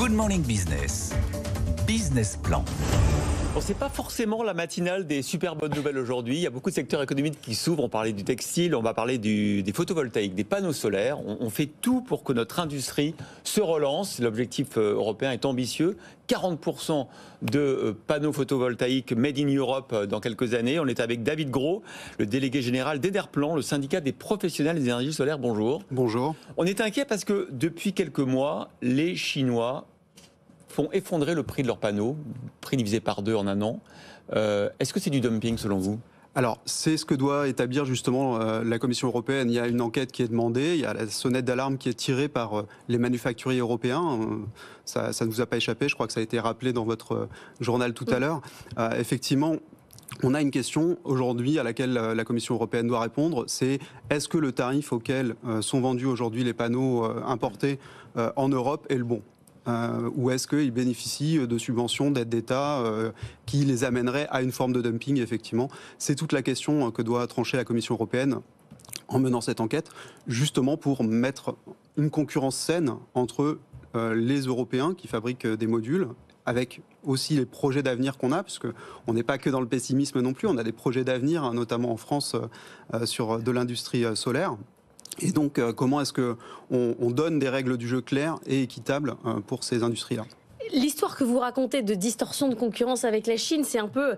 Good Morning Business. Business Plan. Bon, c'est pas forcément la matinale des super bonnes nouvelles aujourd'hui. Il y a beaucoup de secteurs économiques qui s'ouvrent. On parlait du textile, on va parler des photovoltaïques, des panneaux solaires. On fait tout pour que notre industrie se relance. L'objectif européen est ambitieux. 40% de panneaux photovoltaïques made in Europe dans quelques années. On est avec David Gros, le délégué général d'Ederplan, le syndicat des professionnels des énergies solaires. Bonjour. Bonjour. On est inquiet parce que depuis quelques mois, les Chinois font effondrer le prix de leurs panneaux, prix divisé par 2 en un an. Est-ce que c'est du dumping selon vous ? Alors, c'est ce que doit établir justement la Commission européenne. Il y a une enquête qui est demandée, il y a la sonnette d'alarme qui est tirée par les manufacturiers européens. Ça ne vous a pas échappé, je crois que ça a été rappelé dans votre journal tout à l'heure. Effectivement, on a une question aujourd'hui à laquelle la Commission européenne doit répondre, c'est est-ce que le tarif auquel sont vendus aujourd'hui les panneaux importés en Europe est le bon ? Ou est-ce qu'ils bénéficient de subventions, d'aides d'État qui les amèneraient à une forme de dumping, effectivement. C'est toute la question que doit trancher la Commission européenne en menant cette enquête, justement pour mettre une concurrence saine entre les Européens qui fabriquent des modules, avec aussi les projets d'avenir qu'on a, puisqu'on n'est pas que dans le pessimisme non plus, on a des projets d'avenir, hein, notamment en France, sur de l'industrie solaire. Et donc, comment est-ce qu'on donne des règles du jeu claires et équitables pour ces industries-là ? L'histoire que vous racontez de distorsion de concurrence avec la Chine, c'est un peu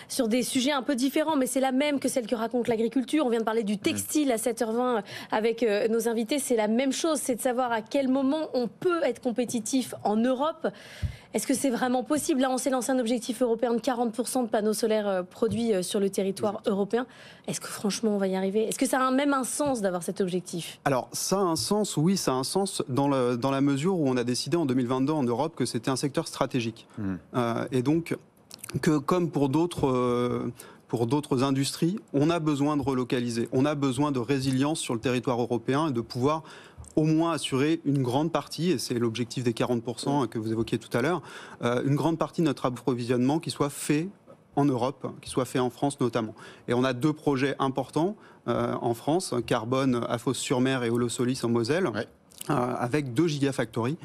sur des sujets un peu différents, mais c'est la même que celle que raconte l'agriculture. On vient de parler du textile à 7h20 avec nos invités. C'est la même chose, c'est de savoir à quel moment on peut être compétitif en Europe. Est-ce que c'est vraiment possible ? Là, on s'est lancé un objectif européen de 40% de panneaux solaires produits sur le territoire européen. Est-ce que franchement, on va y arriver ? Est-ce que ça a même un sens d'avoir cet objectif ? Alors, ça a un sens, oui, ça a un sens dans la mesure où on a décidé en 2022 en Europe que c'était un secteur stratégique. Et donc, que comme pour d'autres industries, on a besoin de relocaliser, on a besoin de résilience sur le territoire européen et de pouvoir au moins assurer une grande partie, et c'est l'objectif des 40% que vous évoquiez tout à l'heure, une grande partie de notre approvisionnement qui soit fait en Europe, qui soit fait en France notamment. Et on a 2 projets importants en France, Carbone à Fos-sur-Mer et Holosolis en Moselle. Ouais. Avec 2 gigafactories.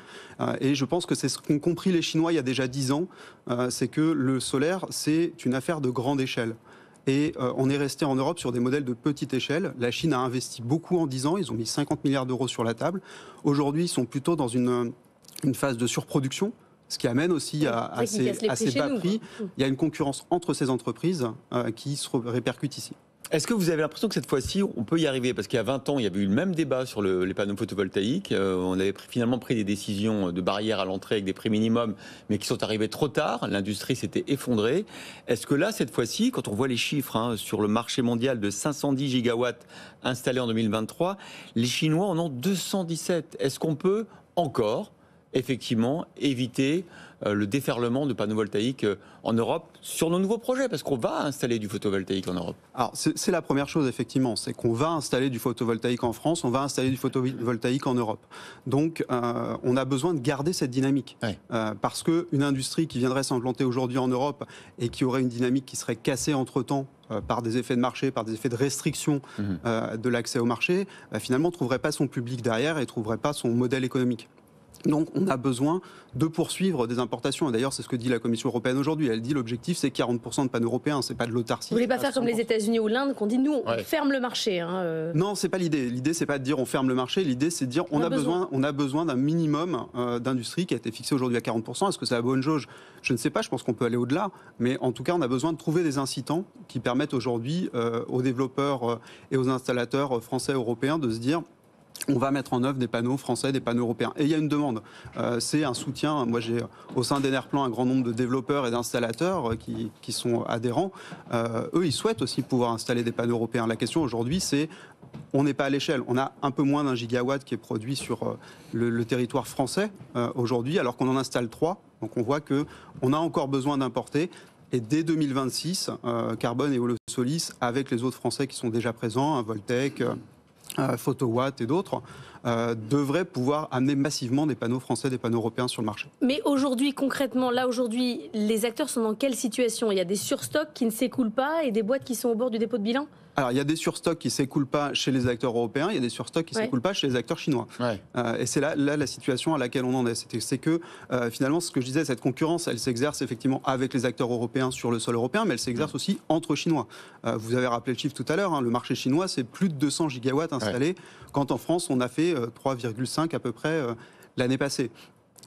Et je pense que c'est ce qu'ont compris les Chinois il y a déjà 10 ans, c'est que le solaire, c'est une affaire de grande échelle. Et on est resté en Europe sur des modèles de petite échelle. La Chine a investi beaucoup en 10 ans, ils ont mis 50 milliards d'euros sur la table. Aujourd'hui, ils sont plutôt dans une phase de surproduction, ce qui amène aussi à ces bas prix. Il y a une concurrence entre ces entreprises qui se répercute ici. Est-ce que vous avez l'impression que cette fois-ci, on peut y arriver ? Parce qu'il y a 20 ans, il y avait eu le même débat sur les panneaux photovoltaïques. On avait finalement pris des décisions de barrières à l'entrée avec des prix minimums, mais qui sont arrivées trop tard. L'industrie s'était effondrée. Est-ce que là, cette fois-ci, quand on voit les chiffres sur le marché mondial de 510 gigawatts installés en 2023, les Chinois en ont 217. Est-ce qu'on peut encore effectivement éviter le déferlement de panneaux voltaïques en Europe sur nos nouveaux projets, parce qu'on va installer du photovoltaïque en Europe. Alors c'est la première chose effectivement, c'est qu'on va installer du photovoltaïque en France, on va installer du photovoltaïque en Europe. Donc on a besoin de garder cette dynamique, parce qu'une industrie qui viendrait s'implanter aujourd'hui en Europe et qui aurait une dynamique qui serait cassée entre-temps par des effets de marché, par des effets de restriction de l'accès au marché, finalement ne trouverait pas son public derrière et ne trouverait pas son modèle économique. Donc on a besoin de poursuivre des importations. Et d'ailleurs, c'est ce que dit la Commission européenne aujourd'hui. Elle dit l'objectif, c'est 40% de panneaux européens, c'est pas de l'autarcie. Vous voulez pas faire comme les États-Unis ou l'Inde, qu'on dit nous, on ferme le marché. Non, c'est pas l'idée. L'idée, c'est pas de dire on ferme le marché. L'idée, c'est de dire on a besoin d'un minimum d'industrie qui a été fixé aujourd'hui à 40%. Est-ce que c'est la bonne jauge ? Je ne sais pas. Je pense qu'on peut aller au-delà. Mais en tout cas, on a besoin de trouver des incitants qui permettent aujourd'hui aux développeurs et aux installateurs français et européens de se dire on va mettre en œuvre des panneaux français, des panneaux européens. Et il y a une demande. C'est un soutien. Moi, j'ai au sein d'Enerplan un grand nombre de développeurs et d'installateurs qui sont adhérents. Eux, ils souhaitent aussi pouvoir installer des panneaux européens. La question aujourd'hui, c'est on n'est pas à l'échelle. On a un peu moins d'1 gigawatt qui est produit sur le territoire français aujourd'hui, alors qu'on en installe 3. Donc on voit qu'on a encore besoin d'importer. Et dès 2026, Carbone et Holosolis, avec les autres Français qui sont déjà présents, Voltec, Photowatt et d'autres, devraient pouvoir amener massivement des panneaux français, des panneaux européens sur le marché. Mais aujourd'hui, concrètement, là aujourd'hui, les acteurs sont dans quelle situation ? Il y a des surstocks qui ne s'écoulent pas et des boîtes qui sont au bord du dépôt de bilan ? Alors, il y a des surstocks qui ne s'écoulent pas chez les acteurs européens, il y a des surstocks qui ne s'écoulent pas chez les acteurs chinois. Ouais. Et c'est là la situation à laquelle on en est. C'est que, finalement, ce que je disais, cette concurrence, elle s'exerce effectivement avec les acteurs européens sur le sol européen, mais elle s'exerce aussi entre Chinois. Vous avez rappelé le chiffre tout à l'heure, hein, le marché chinois, c'est plus de 200 gigawatts installés, quand en France, on a fait 3,5 à peu près l'année passée.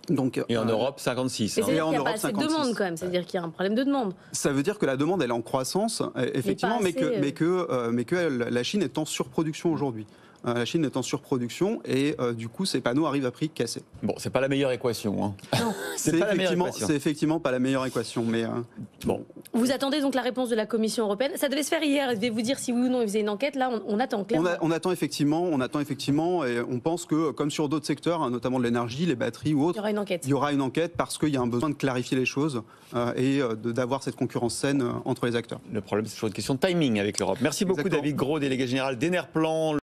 Donc, et en Europe, 56. Mais c'est-à-dire Et en qu'il n'y a Europe, pas assez de 56. demande quand même, c'est-à-dire qu'il y a un problème de demande. Ça veut dire que la demande, elle est en croissance, effectivement, mais que la Chine est en surproduction aujourd'hui. La Chine est en surproduction et du coup, ces panneaux arrivent à prix cassé. Bon, c'est pas la meilleure équation. Hein. Non. C'est pas la meilleure équation. C'est effectivement pas la meilleure équation, mais bon. Vous attendez donc la réponse de la Commission européenne. Ça devait se faire hier. Je vais vous dire si oui ou non ils faisaient une enquête. Là, on attend clairement. On attend effectivement, et on pense que, comme sur d'autres secteurs, hein, notamment de l'énergie, les batteries ou autres, Il y aura une enquête. Il y aura une enquête parce qu'il y a un besoin de clarifier les choses et d'avoir cette concurrence saine entre les acteurs. Le problème, c'est toujours une question de timing avec l'Europe. Merci beaucoup, Exactement. David Gros, délégué général d'Enerplan.